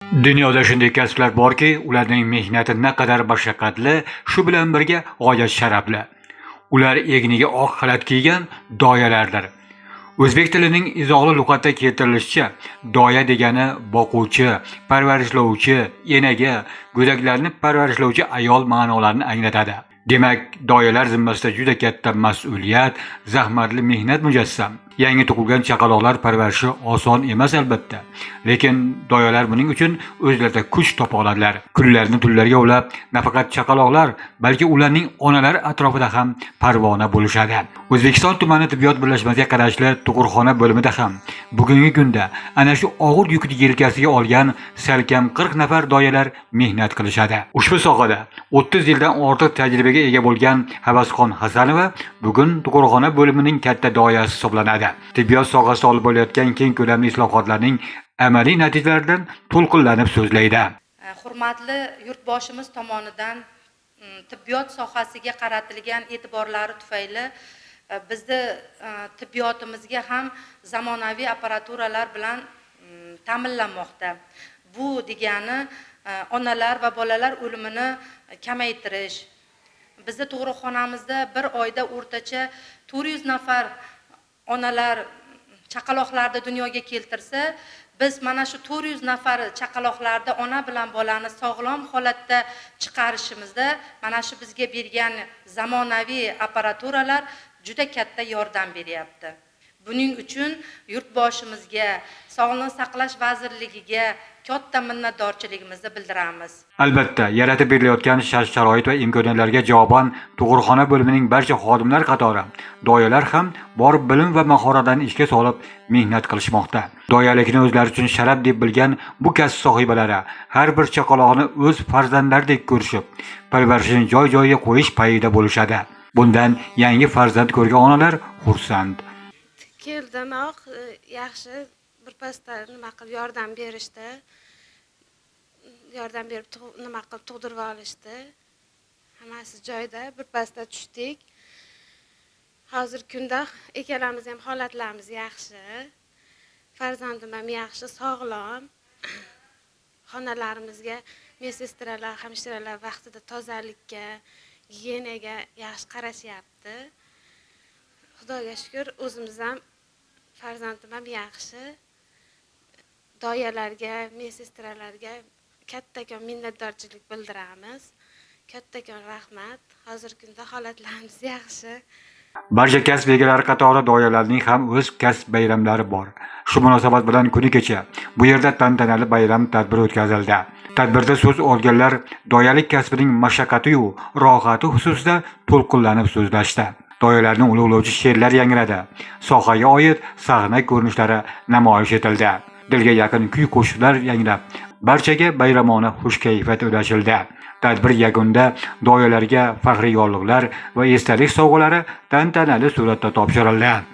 Dunyoda shunday kasblar borki, ularning mehnati naqadar mashaqqatli, shu bilan birga g'oyat sharafli. Ular egniga oq xalat kiygan doyalardir. O'zbek tilining izohli lug'atda keltirilishicha, doya degani boquvchi, parvarishlovchi, enaga, go'daklarni parvarishlovchi ayol ma'nolarini anglatadi. Demak, doyalar zimmasida juda katta mas'uliyat, zahmatli mehnat mujassam. Yangi tug'ilgan chaqaloqlar parvarishi oson emas albatta. Lekin doyalar buning uchun o'zlarida kuch topa oladilar. Kunlarni tunlarga ulab, nafaqat chaqaloqlar, balki ularning onalari atrofida ham parvona bo'lishadi. O'zbekiston tumani tibbiyot birlashmasiga qarashli tug'ruqxona bo'limida ham bugungi kunda ana shu og'ir yukni yelkasiga olgan salkam 40 nafar doyalar mehnat qilishadi. Ushbu sohada 30 yildan ortiq tajribaga ega bo'lgan Havasxon Hasanova bugun tug'ruqxona bo'limining katta doyasi hisoblanadi. Tibbiyot sohasida olib bo'layotgan keng ko'lamli islohotlarning amaliy natijalaridan to'lqinlanib so'zlaydi. Hurmatli yurtboshimiz tomonidan tibbiyot sohasiga qaratilgan e'tiborlari tufayli bizni tibbiyotimizga ham zamonaviy apparaturalar bilan ta'minlanmoqda. Bu degani onalar va bolalar o'limini kamaytirish. Bizni tug'ruqxonamizda bir oyda o'rtacha 400 nafar onalar chaqaloqlarni dunyoga keltirsa, biz mana shu 400 nafar chaqaloqlarda ona bilan bolani sog'lom holatda chiqarishimizda mana shu bizga bergan zamonaviy apparaturalar juda katta yordam beryapti. Buning uchun yurtboshimizga, Sog'liqni saqlash vazirligiga katta minnatdorchiligimizni bildiramiz. Albatta, yaratib berilayotgan shart-sharoit va imkoniyatlarga javoban tug'ruqxona bo'limining barcha xodimlar qatori doyalar ham bor bilim va mahoratlarni ishga solib mehnat qilishmoqda. Doyalikni o'zlari uchun sharaf deb bilgan bu kasb sohibalari har bir chaqaloqni o'z farzandlaridek ko'rishib, parvarishini joy-joyiga qo'yish payida bo'lishadi. Bundan yangi farzand ko'rgan onalar xursand. Keldimoq yaxshi bir pasda nima qilib yordam berishdi. Yordam berib nima qilib tug'dirib olishdi. Hammasi joyida, bir pasda tushdik. Hozir kunda ikkalamiz ham holatlarimiz yaxshi. Farzandim ham yaxshi, sog'lom. Xonalarimizga medsestralar, hamshiralar vaqtida tozalikka, gigiyenaga yaxshi qarashyapti. Xudoga shukr, o'zimiz ham farzandim ham yaxshi. Doyalarga, medsestralarga kattakon minnatdorchilik bildiramiz. Kattakon rahmat. Hozirgi kunda holatlarimiz yaxshi. Barcha kasb egalari qatori doyalarning ham o'z kasb bayramlari bor. Shu munosabat bilan kuni kecha bu yerda tantanali bayram tadbiri o'tkazildi. Tadbirda so'z olganlar doyalik kasbining mashaqqati va rohati xususida to'lqinlanib so'zlashdi. Doyalarni ulug'lovchi she'rlar yangradi. Sohaga oid sahna ko'rinishlari namoyish etildi. Dilga yaqin kuy-qo'shiqlar yangrab, barchaga bayramona xush kayfiyat ulashildi. Tadbir yakunida doyalarga faxriy yorliqlar va esdalik sovg'alari tantanali suratda topshirildi.